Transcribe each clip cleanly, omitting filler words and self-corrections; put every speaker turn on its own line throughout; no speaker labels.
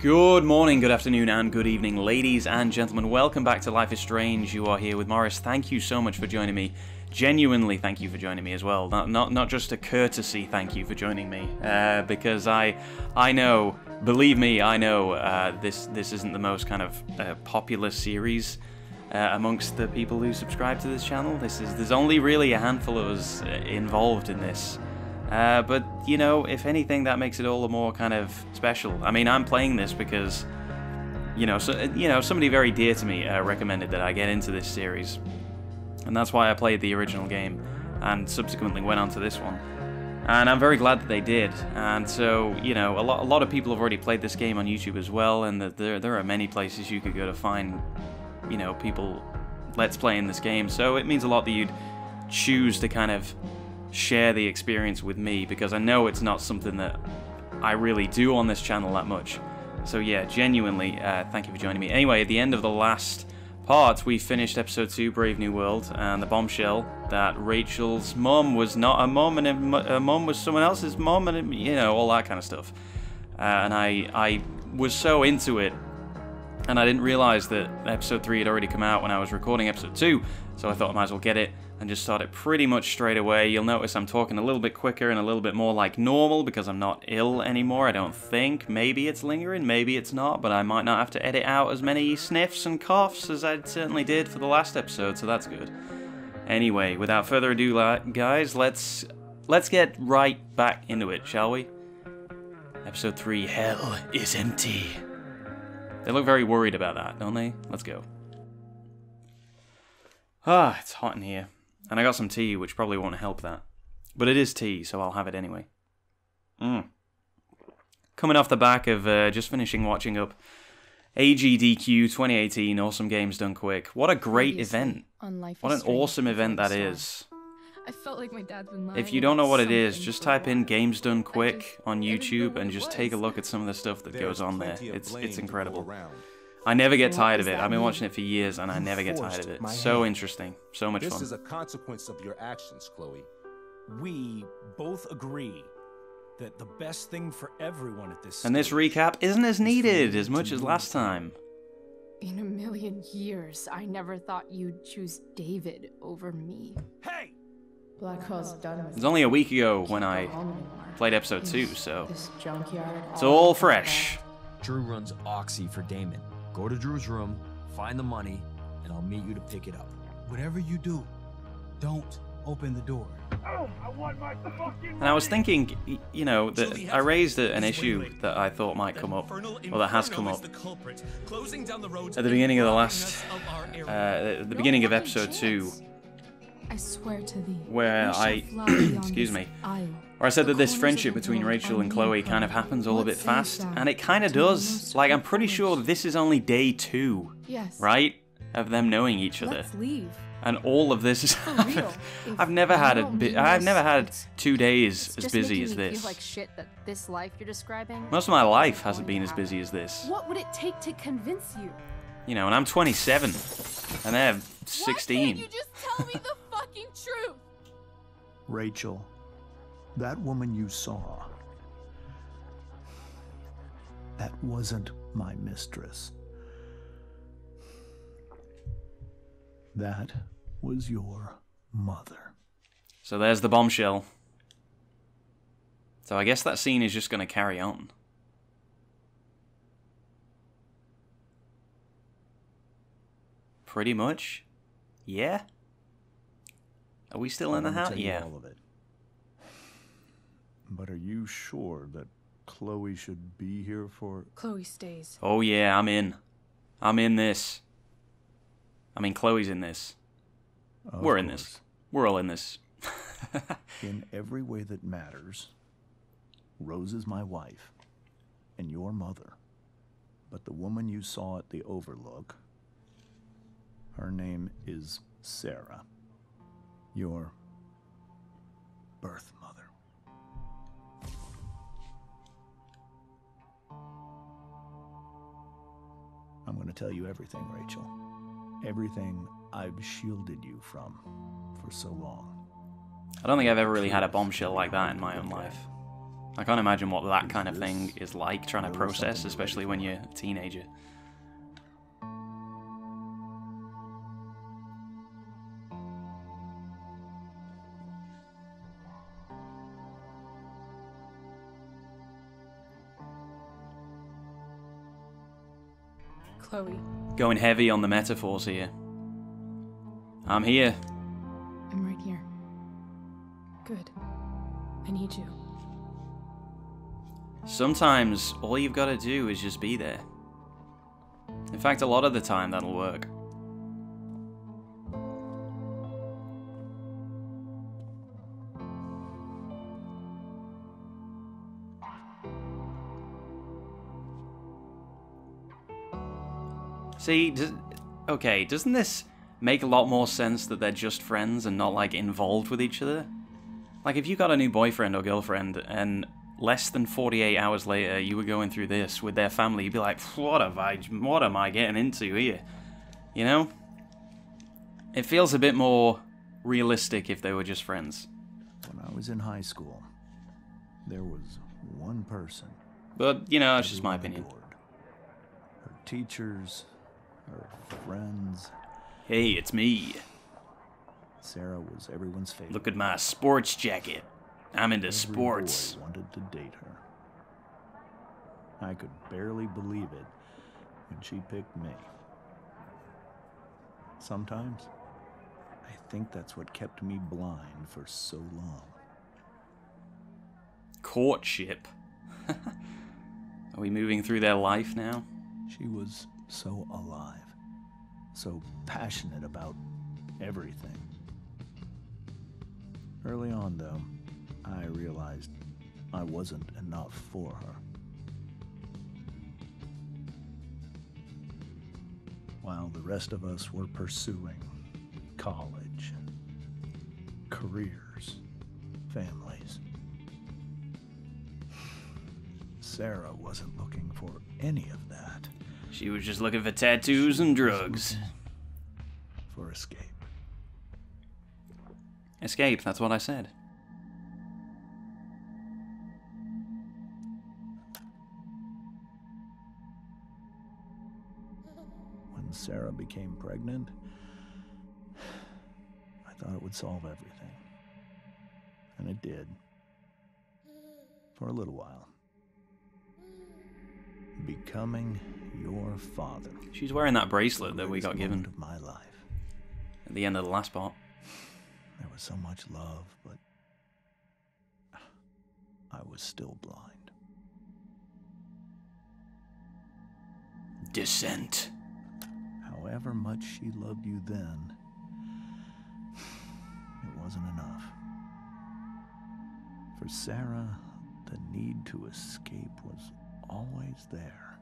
Good morning, good afternoon, and good evening, ladies and gentlemen. Welcome back to Life is Strange. You are here with Morris. Thank you so much for joining me. Genuinely, thank you for joining me as well. Not just a courtesy thank you for joining me, because I know, believe me, I know this isn't the most kind of popular series amongst the people who subscribe to this channel. There's only really a handful of us involved in this. But, you know, if anything, that makes it all the more kind of special. I mean, I'm playing this because, somebody very dear to me recommended that I get into this series. And that's why I played the original game and subsequently went on to this one. And I'm very glad that they did. And so, you know, a lot of people have already played this game on YouTube as well, and there are many places you could go to find, you know, people let's play in this game. So it means a lot that you'd choose to kind of share the experience with me, because I know it's not something that I really do on this channel that much. So yeah, genuinely, thank you for joining me. Anyway, at the end of the last part, we finished episode 2, Brave New World, and the bombshell that Rachel's mum was not a mum, and her mum was someone else's mum, and, you know, all that kind of stuff. And I was so into it, and I didn't realize that episode 3 had already come out when I was recording episode 2, so I thought I might as well get it and just start it pretty much straight away. You'll notice I'm talking a little bit quicker and a little bit more like normal because I'm not ill anymore, I don't think. Maybe it's lingering, maybe it's not, but I might not have to edit out as many sniffs and coughs as I certainly did for the last episode, so that's good. Anyway, without further ado, guys, let's get right back into it, shall we? Episode 3, Hell is Empty. They look very worried about that, don't they? Let's go. Ah, it's hot in here. And I got some tea, which probably won't help that. But it is tea, so I'll have it anyway. Coming off the back of just finishing watching up AGDQ 2018, Awesome Games Done Quick. What a great event. What an awesome event that is.
I felt like my dad's been lying.
If you don't know what it is, just type in Games Done Quick on YouTube and just take a look at some of the stuff that goes on there. It's incredible. I never get tired of it. I've been watching it for years and I never get tired of it. So interesting. So much fun.
This is a consequence of your actions, Chloe. We both agree that the best thing for everyone at this
And this recap isn't as needed as much as last time.
In a million years, I never thought you'd choose David over me.
Hey!
Black Hall's done with
It was only a week ago when I played episode 2, so
this junkyard.
it's all fresh.
Drew runs Oxy for Damon. Go to Drew's room, find the money, and I'll meet you to pick it up.
Whatever you do, don't open the door.
Oh, I want my fucking
And I was thinking, you know, that I raised an issue that I thought might come up, or that has come up, at the beginning of the last, at the beginning of episode 2,
I swear to thee,
where I, excuse me, where I said that this friendship between Rachel and Chloe kind of happens all a bit fast, and it kind of does. Like, I'm pretty sure this is only day 2,
yes,
right, of them knowing each other.
Let's leave.
And all of this is I've never had 2 days as busy as this.
Feel like shit that this life you're describing.
Most of my life hasn't been as busy as this.
What would it take to convince you?
You know, and I'm 27, and they're 16.
Why can't you just tell me the fucking truth?
Rachel, that woman you saw, that wasn't my mistress. That was your mother.
So there's the bombshell. So I guess that scene is just going to carry on. Pretty much. Yeah? Are we still in the house? Yeah.
All of it. But are you sure that Chloe should be here for...
Chloe stays.
Oh yeah, I'm in. I'm in this. I mean, Chloe's in this. We're in this. We're all in this.
In every way that matters, Rose is my wife and your mother. But the woman you saw at the Overlook, her name is Sarah, your birth mother. I'm going to tell you everything, Rachel. Everything I've shielded you from for so long.
I don't think I've ever really had a bombshell like that in my own life. I can't imagine what that kind of thing is like, trying to
There was
process,
something
especially when you're a teenager.
Chloe,
Going heavy on the metaphors here. I'm here.
I'm right here. Good. I need you.
Sometimes all you've got to do is just be there. In fact, a lot of the time that'll work. See, doesn't this make a lot more sense that they're just friends and not, like, involved with each other? Like, if you got a new boyfriend or girlfriend and less than 48 hours later you were going through this with their family, you'd be like, what am I getting into here? You know? It feels a bit more realistic if they were just friends.
When I was in high school, there was one person.
But, you know, that's just my
everyone
opinion.
adored. Her teachers, her friends.
Hey, it's me.
Sarah was everyone's favorite.
Look at my sports jacket. I'm into
Every
sports.
boy wanted to date her. I could barely believe it when she picked me. Sometimes, I think that's what kept me blind for so long.
Courtship. Are we moving through their life now?
She was so alive, so passionate about everything. Early on, though, I realized I wasn't enough for her. While the rest of us were pursuing college, careers, families, Sarah wasn't looking for any of that.
She was just looking for tattoos and drugs.
For escape.
Escape, that's what I said.
When Sarah became pregnant, I thought it would solve everything. And it did. For a little while. Becoming your father.
She's wearing that bracelet that we got
Greatest
given
moment of my life.
at the end of the last part.
There was so much love, but I was still blind.
Descent.
However much she loved you then, it wasn't enough. For Sarah, the need to escape was always there.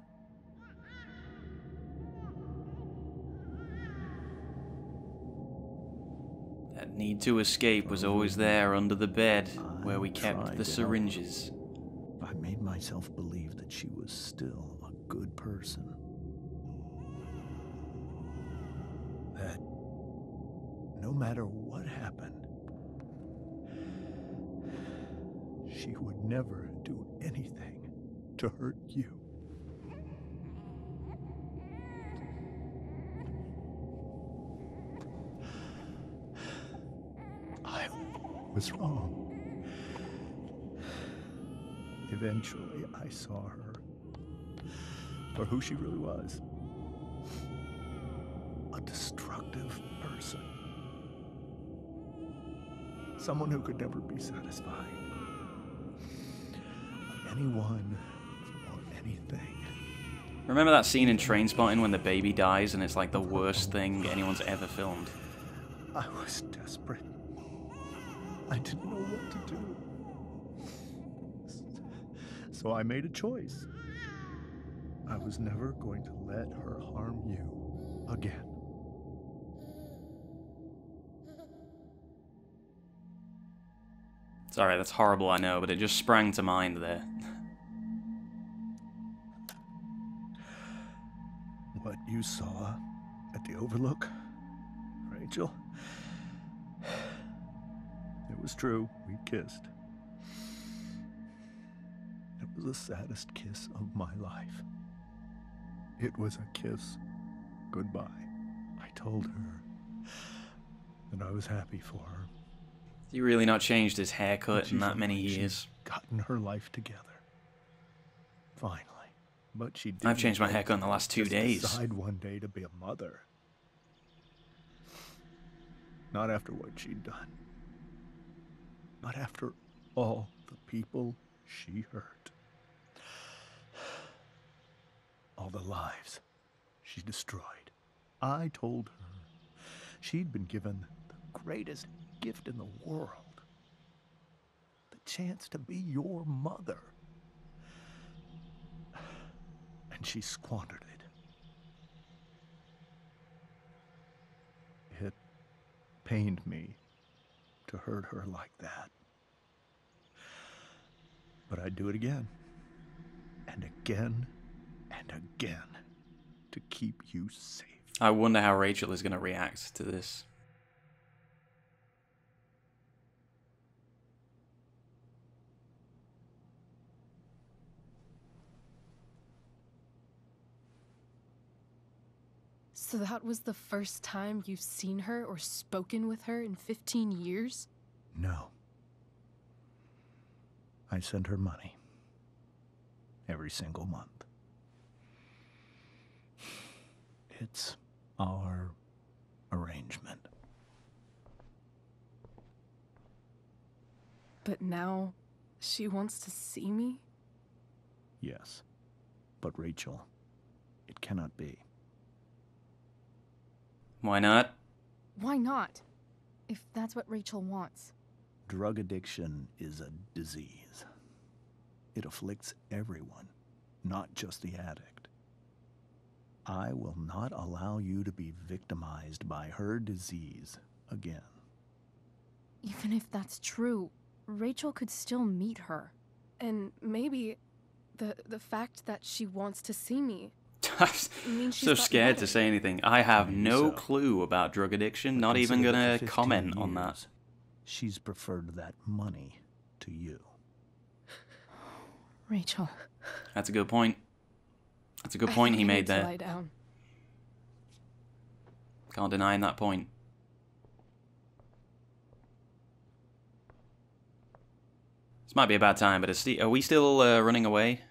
That need to escape was always there under the bed where we kept
tried
the
to help.
syringes.
I made myself believe that she was still a good person. That no matter what happened, she would never do anything to hurt you. I was wrong. Eventually, I saw her for who she really was. A destructive person. Someone who could never be satisfied. By anyone or anything.
Remember that scene in Trainspotting when the baby dies and it's like the worst thing anyone's ever filmed?
I was desperate. I didn't know what to do. So I made a choice. I was never going to let her harm you again.
Sorry, that's horrible, I know, but it just sprang to mind there.
What you saw at the Overlook, Rachel, it was true. We kissed. was the saddest kiss of my life. It was a kiss goodbye. I told her that I was happy for her.
You really not changed his haircut
She
in that
felt
many
like she'd
years.
gotten her life together. Finally. But she didn't
I've changed my haircut in the last 2
just
days.
decide one day to be a mother. Not after what she'd done. Not after all the people she hurt. All the lives she destroyed. I told her she'd been given the greatest gift in the world. The chance to be your mother. And she squandered it. It pained me to hurt her like that. But I'd do it again. And again. And again. To keep you safe.
I wonder how Rachel is going to react to this.
So that was the first time you've seen her or spoken with her in 15 years?
No. I send her money. Every single month. It's our arrangement.
But now she wants to see me?
Yes. But Rachel, it cannot be.
Why not?
Why not? If that's what Rachel wants.
Drug addiction is a disease. It afflicts everyone, not just the addict. I will not allow you to be victimized by her disease again.
Even if that's true, Rachel could still meet her. And maybe the fact that she wants to see me means she's
So
got
scared to
money.
say anything. I have
Maybe
no
so.
clue about drug addiction, not even
Consider that
gonna
for 15
comment on that.
years, She's preferred that money to you.
Rachel.
That's a good point. That's a good
I
point
think
he
I
made
need to
there.
lie down.
Can't deny that point. This might be a bad time, but are we still running away?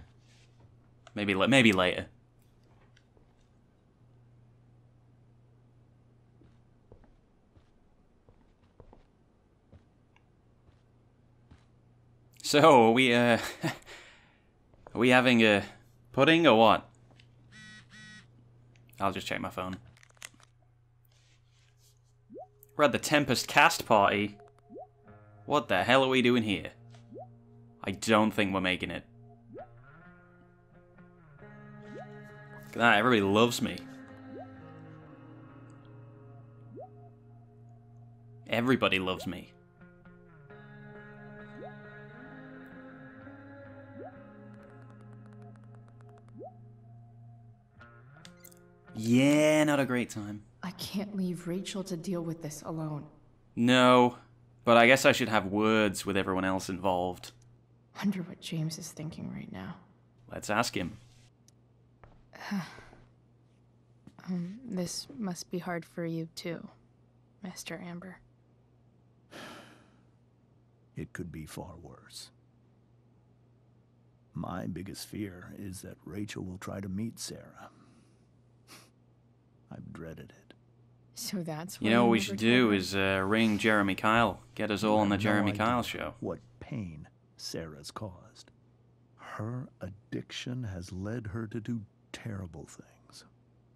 Maybe later. So, are we, are we having a pudding or what? I'll just check my phone. We're at the Tempest cast party. What the hell are we doing here? I don't think we're making it. Look at that, everybody loves me. Everybody loves me. Yeah, not a great time.
I can't leave Rachel to deal with this alone.
No, but I guess I should have words with everyone else involved.
Wonder what James is thinking right now.
Let's ask him.
This must be hard for you too, Mr. Amber.
It could be far worse. My biggest fear is that Rachel will try to meet Sarah. I've dreaded it.
So that's why
You know what we
never
should
told
do
her?
is ring Jeremy Kyle. Get us all on the
You have no
Jeremy
idea
Kyle show.
What pain Sarah's caused. Her addiction has led her to do terrible things.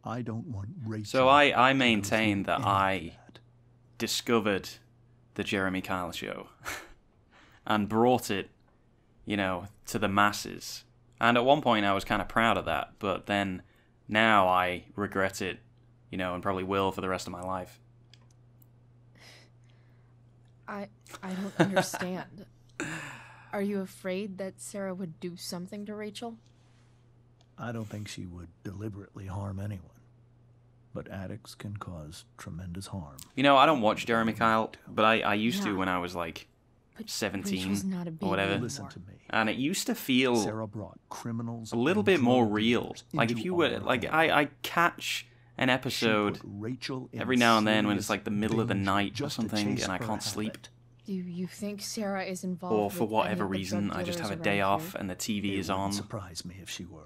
I don't want Rachel.
So I
to go
maintain
through
that
any
I
of that.
discovered the Jeremy Kyle show and brought it, you know, to the masses. And at one point I was kind of proud of that, but then now I regret it, you know, and probably will for the rest of my life.
I don't understand. Are you afraid that Sarah would do something to Rachel?
I don't think she would deliberately harm anyone. But addicts can cause tremendous harm.
You know, I don't watch Jeremy Kyle, but I used to
Yeah.
when I was like
But
17
Rachel's not a baby
or whatever.
anymore.
Listen to me.
And it used to feel
Sarah brought criminals
a little
and
bit more
drug
real.
dealers
Like if
into
you were,
our
like
home.
I catch an
She
episode
put Rachel in
every now and then when it's
serious
like the middle of the
danger
night or
just to
something
chase
and I
her
can't sleep.
habit.
Do you think Sarah is involved
Or for
with
whatever
any of the
reason,
drug
I just have a
dealers
day
around
off
here?
and the TV
It
is
wouldn't
on
surprise me if she were.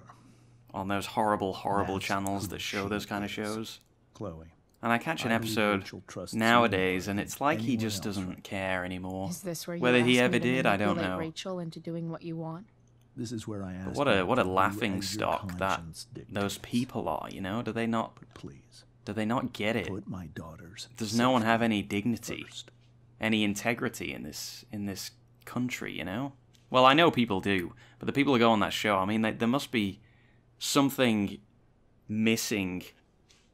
those horrible, horrible
That's
channels
who
that show
she
those kind of
is.
shows.
Chloe.
And I catch an
I believe
episode
Rachel trusts you
nowadays
more
and
than
it's like he
anyone
just
else,
doesn't
right?
care anymore.
Is this where you
Whether he
ask
ever
me to
did, I don't
manipulate
know.
Rachel into doing what you want?
This is where I ask.
But
you
what a
to do
laughing
as your
stock that
conscience
those
dictates.
people are, you know? Do they not
Please,
get it?
put my daughters.
Does no one have
safety
any dignity,
first.
any integrity in this country, you know? Well, I know people do, but the people who go on that show, I mean, there must be something missing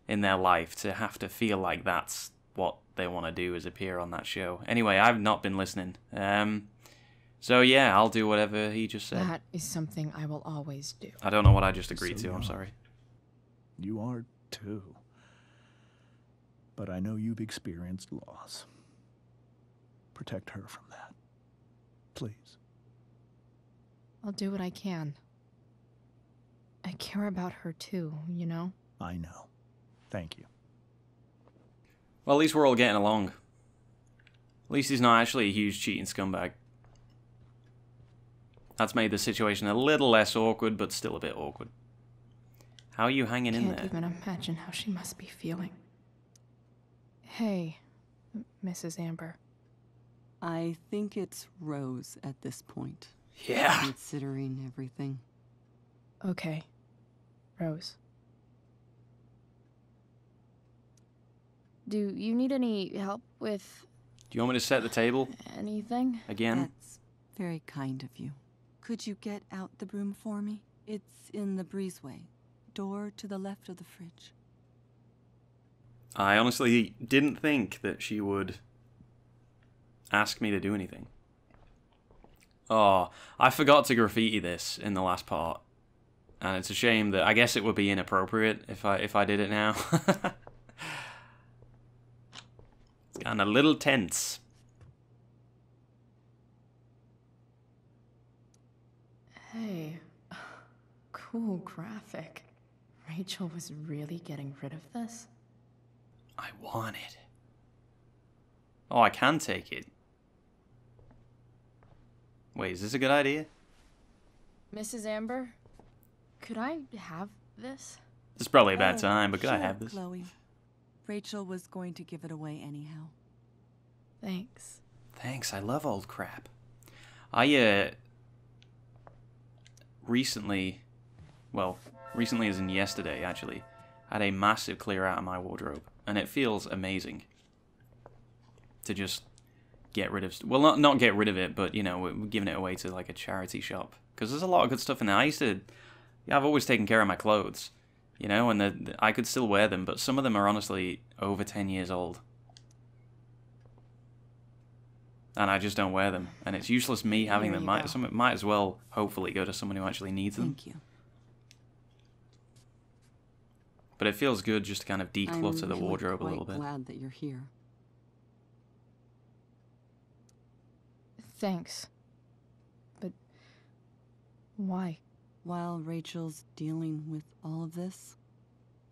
in their life to have to feel like that's what they want to do is appear on that show. Anyway, I've not been listening. So yeah, I'll do whatever he just said.
That is something I will always do.
I don't know what I just agreed
So
to, I'm
young.
sorry.
You are too. But I know you've experienced loss. Protect her from that. Please.
I'll do what I can. I care about her too, you know?
I know. Thank you.
Well, at least we're all getting along. At least he's not actually a huge cheating scumbag. That's made the situation a little less awkward, but still a bit awkward. How are you hanging in
Can't
there?
even imagine how she must be feeling. Hey, Mrs. Amber.
I think it's Rose at this point,
Yeah.
considering everything.
Okay, Rose. Do you need any help with
Do you want me to set the table
anything?
again?
That's very kind of you. Could you get out the broom for me? It's in the breezeway, door to the left of the fridge.
I honestly didn't think that she would ask me to do anything. Oh, I forgot to graffiti this in the last part. And it's a shame that I guess it would be inappropriate if I did it now. It's gotten a little tense.
Hey, cool graphic. Rachel was really getting rid of this?
I want it. Oh, I can take it. Wait, is this a good idea?
Mrs. Amber, could I have this?
It's probably a bad
Oh,
time, but could I
sure,
have this?
Chloe. Rachel was going to give it away anyhow.
Thanks.
Thanks, I love old crap. I, recently as in yesterday, actually, had a massive clear out of my wardrobe, and it feels amazing to just get rid of, well, not get rid of it, but, you know, we're giving it away to, like, a charity shop, because there's a lot of good stuff in there. I've always taken care of my clothes, you know, and I could still wear them, but some of them are honestly over 10 years old. And I just don't wear them. And it's useless me having
There
them.
you go.
Might as well, hopefully, go to someone who actually needs them.
Thank you.
But it feels good just to kind of declutter
I'm
the
really
wardrobe a
quite
little bit.
glad that you're here.
Thanks. But why?
While Rachel's dealing with all of this,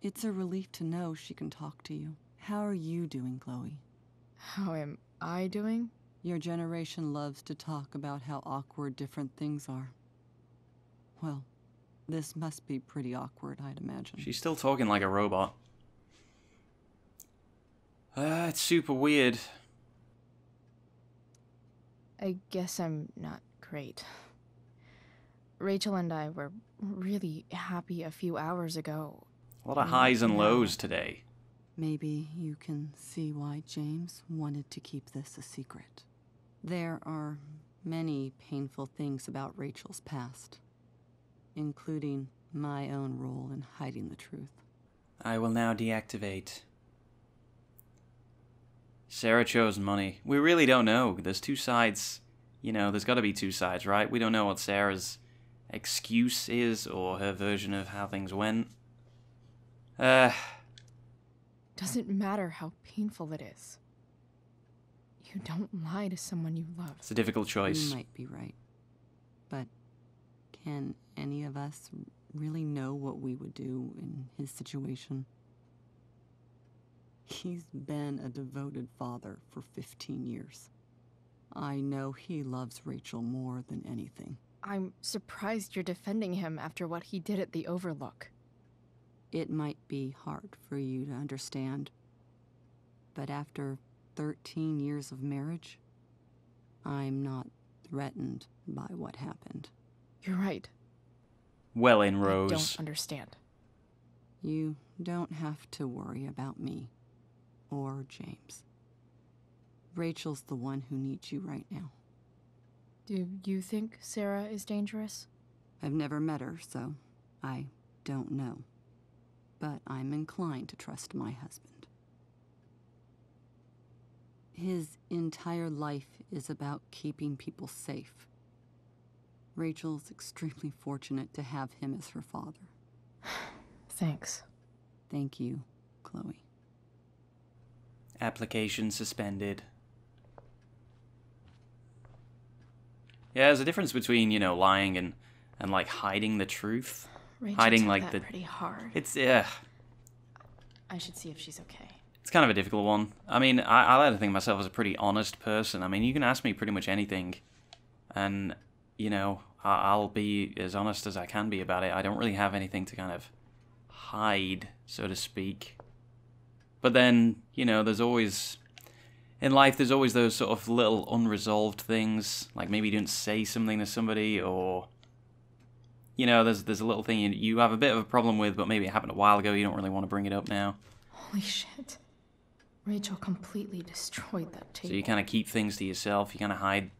it's a relief to know she can talk to you. How are you doing, Chloe?
How am I doing?
Your generation loves to talk about how awkward different things are. Well, this must be pretty awkward, I'd imagine.
She's still talking like a robot. It's super weird.
I guess I'm not great. Rachel and I were really happy a few hours ago.
A lot of highs and lows today.
Maybe you can see why James wanted to keep this a secret. There are many painful things about Rachel's past, including my own role in hiding the truth.
I will now deactivate. Sarah chose money. We really don't know. There's two sides. You know, there's got to be two sides, right? We don't know what Sarah's excuse is or her version of how things went.
Doesn't matter how painful it is. You You don't lie to someone you love.
It's a difficult choice.
You might be right. But can any of us really know what we would do in his situation? He's been a devoted father for 15 years. I know he loves Rachel more than anything.
I'm surprised you're defending him after what he did at the Overlook.
It might be hard for you to understand, but after 13 years of marriage, I'm not threatened by what happened.
You're right.
Well in,
I
Rose.
don't understand.
You don't have to worry about me or James. Rachel's the one who needs you right now.
Do you think Sarah is dangerous?
I've never met her, so I don't know. But I'm inclined to trust my husband. His entire life is about keeping people safe. Rachel's extremely fortunate to have him as her father.
Thanks.
Thank you, Chloe.
Application suspended. Yeah, there's a difference between, you know, lying and like hiding the truth.
Rachel
Hiding
took
like
that
the
pretty hard.
It's yeah.
I should see if she's okay.
It's kind of a difficult one. I mean, I like to think of myself as a pretty honest person. I mean, you can ask me pretty much anything, and you know, I'll be as honest as I can be about it. I don't really have anything to kind of hide, so to speak. But then, you know, there's always in life, there's always those sort of little unresolved things, like maybe you didn't say something to somebody, or you know, there's a little thing you have a bit of a problem with, but maybe it happened a while ago. You don't really want to bring it up now.
Holy shit. Rachel completely destroyed that table.
So you kind of keep things to yourself. You kind of hide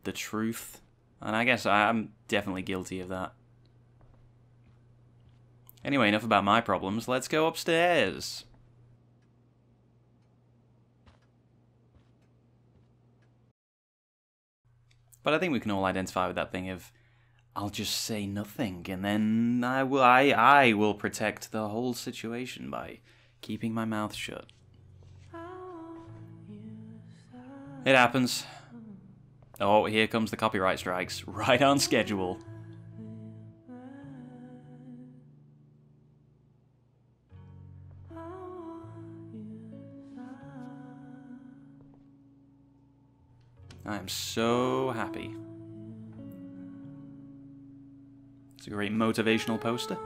the truth. And I guess I'm definitely guilty of that. Anyway, enough about my problems. Let's go upstairs. But I think we can all identify with that thing of, I'll just say nothing, and then I will protect the whole situation by keeping my mouth shut. It happens. Oh, here comes the copyright strikes. Right on schedule. I'm so happy. It's a great motivational poster.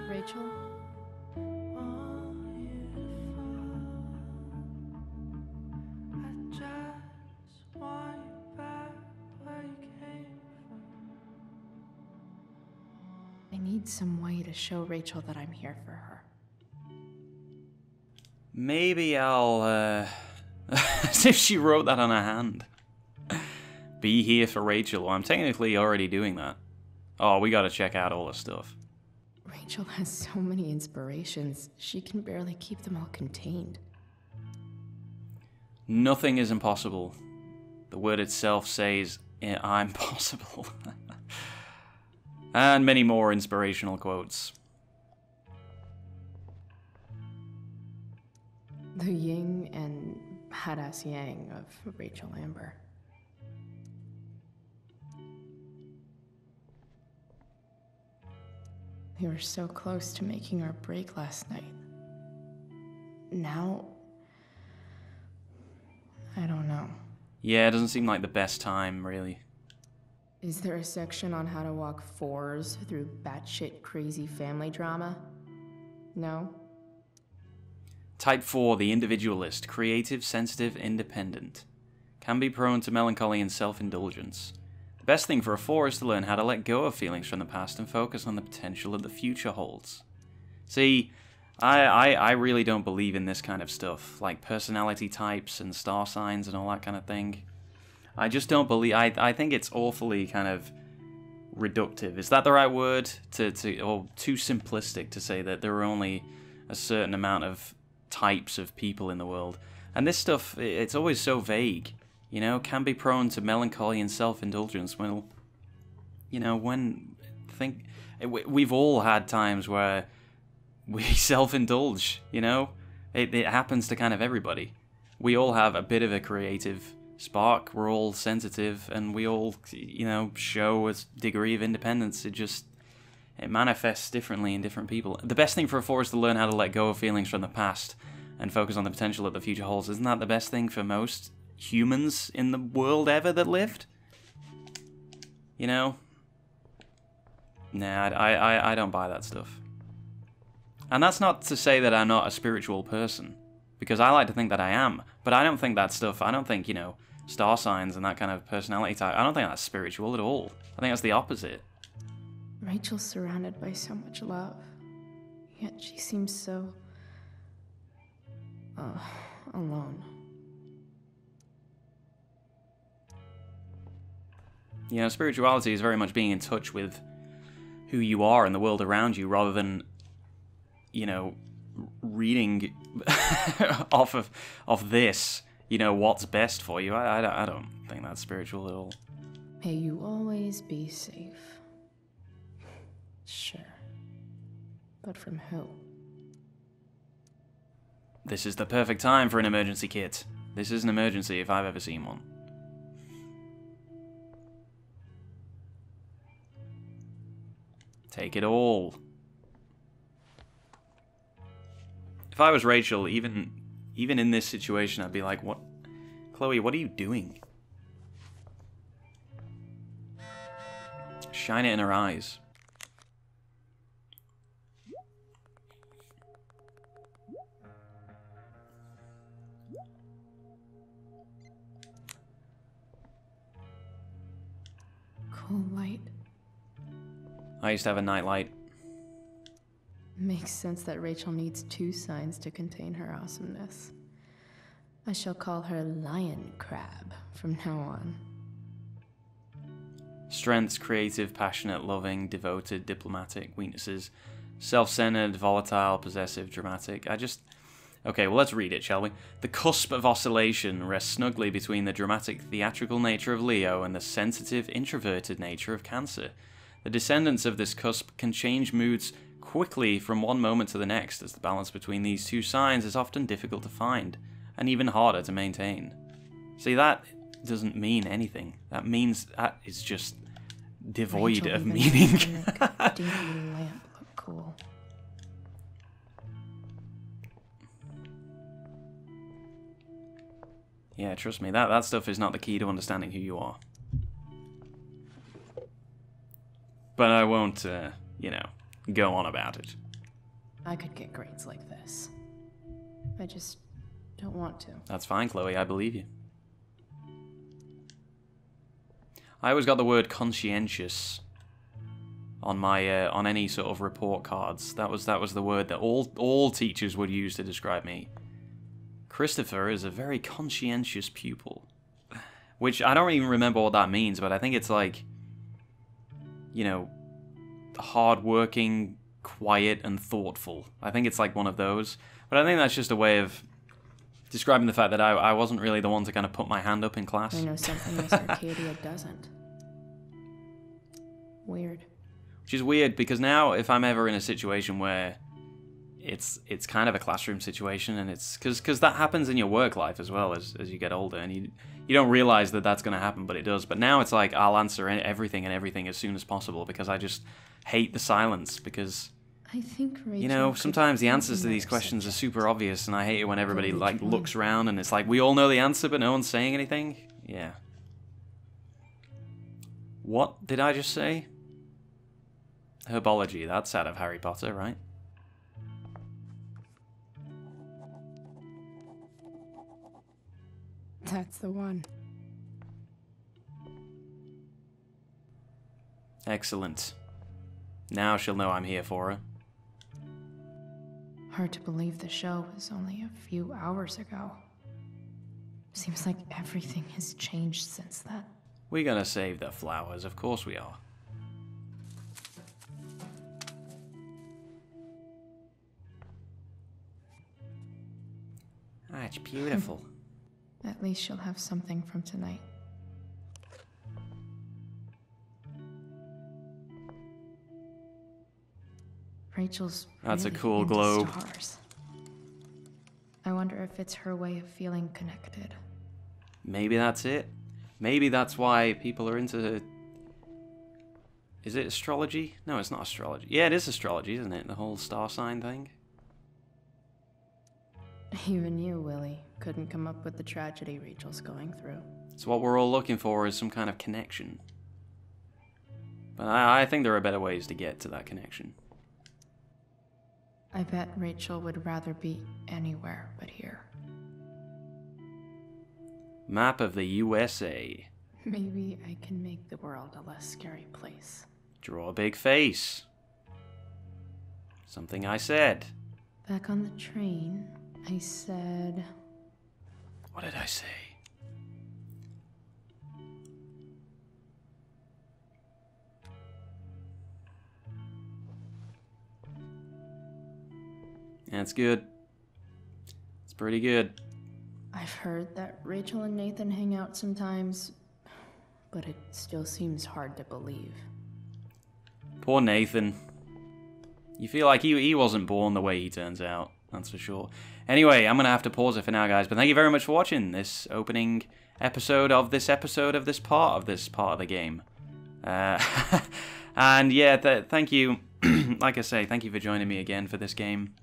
Rachel? I need some way to show Rachel that I'm here for her.
Maybe I'll, as if she wrote that on her hand. Be here for Rachel. Well, I'm technically already doing that. Oh, we gotta check out all the stuff.
Rachel has so many inspirations, she can barely keep them all contained.
Nothing is impossible. The word itself says, I'm possible. And many more inspirational quotes.
The yin and badass yang of Rachel Amber. We were so close to making our break last night. Now, I don't know.
Yeah, it doesn't seem like the best time, really.
Is there a section on how to walk fours through batshit crazy family drama? No?
Type 4, the individualist, creative, sensitive, independent. Can be prone to melancholy and self-indulgence. The best thing for a 4 is to learn how to let go of feelings from the past and focus on the potential that the future holds. See, I really don't believe in this kind of stuff, like personality types and star signs and all that kind of thing. I just don't believe, I think it's awfully kind of reductive. Is that the right word? Or too simplistic to say that there are only a certain amount of types of people in the world. And this stuff, it's always so vague. You know, can be prone to melancholy and self-indulgence. Well, you know, we've all had times where we self-indulge, you know? It happens to kind of everybody. We all have a bit of a creative spark, we're all sensitive, and we all, you know, show a degree of independence. It manifests differently in different people. The best thing for a 4 is to learn how to let go of feelings from the past and focus on the potential that the future holds. Isn't that the best thing for most humans in the world ever that lived? You know? Nah, I don't buy that stuff. And that's not to say that I'm not a spiritual person, because I like to think that I am, but I don't think that stuff, I don't think, you know, star signs and that kind of personality type, I don't think that's spiritual at all. I think that's the opposite.
Rachel's surrounded by so much love, yet she seems so... alone.
You know, spirituality is very much being in touch with who you are and the world around you, rather than, you know, reading off of this, you know, what's best for you. I don't think that's spiritual at all.
May you always be safe. Sure. But from who?
This is the perfect time for an emergency kit. This is an emergency if I've ever seen one. Take it all. If I was Rachel, even in this situation, I'd be like, "What, Chloe? What are you doing?" Shine it in her eyes.
Cool light.
I used to have a nightlight.
Makes sense that Rachel needs 2 signs to contain her awesomeness. I shall call her Lion Crab from now on.
Strengths: creative, passionate, loving, devoted, diplomatic. Weaknesses: self-centered, volatile, possessive, dramatic. Okay, well, let's read it, shall we? The cusp of oscillation rests snugly between the dramatic, theatrical nature of Leo and the sensitive, introverted nature of Cancer. The descendants of this cusp can change moods quickly from one moment to the next, as the balance between these 2 signs is often difficult to find, and even harder to maintain. See, that doesn't mean anything. That means that is just devoid of meaning.
Dingy lamp look cool.
Yeah, trust me, that stuff is not the key to understanding who you are. But I won't, you know, go on about it.
I could get grades like this. I just don't want to.
That's fine, Chloe, I believe you. I always got the word conscientious on my on any sort of report cards. That was the word that all teachers would use to describe me. Christopher is a very conscientious pupil, which I don't even remember what that means, but I think it's like, you know, hard-working, quiet, and thoughtful. I think it's like one of those. But I think that's just a way of describing the fact that I wasn't really the one to kind of put my hand up in class.
I know something Miss Arcadia doesn't. Weird.
Which is weird, because now if I'm ever in a situation where it's kind of a classroom situation, and it's because that happens in your work life as well as you get older, and you don't realize that that's going to happen, but it does. But now it's like I'll answer everything as soon as possible, because I just hate the silence, because
I think Rachel,
you know, sometimes the answers to these questions are super obvious, and I hate it when everybody like looks around and it's like we all know the answer but no one's saying anything. Yeah. What did I just say? Herbology, that's out of Harry Potter, right?
That's the one.
Excellent. Now she'll know I'm here for her.
Hard to believe the show was only a few hours ago. Seems like everything has changed since then.
We're gonna save the flowers, of course we are. Ah, it's beautiful.
At least she'll have something from tonight.
Rachel's
That's a
really
cool
into
globe.
stars. I wonder if it's her way of feeling connected.
Maybe that's it. Maybe that's why people are into... Is it astrology? No, it's not astrology. Yeah, it is astrology, isn't it? The whole star sign thing.
Even you, Willie, couldn't come up with the tragedy Rachel's going through.
It's what we're all looking for, is some kind of connection. But I think there are better ways to get to that connection.
I bet Rachel would rather be anywhere but here.
Map of the USA.
Maybe I can make the world a less scary place.
Draw a big face. Something I said.
Back on the train, I said...
What did I say? That's good. It's pretty good.
I've heard that Rachel and Nathan hang out sometimes, but it still seems hard to believe.
Poor Nathan. You feel like he wasn't born the way he turns out, that's for sure. Anyway, I'm going to have to pause it for now, guys, but thank you very much for watching this opening episode of this part of the game. And yeah, thank you. Like I say, thank you for joining me again for this game.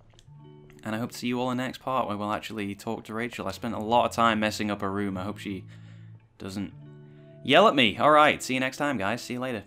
And I hope to see you all in the next part where we'll actually talk to Rachel. I spent a lot of time messing up her room. I hope she doesn't yell at me. Alright, see you next time, guys. See you later.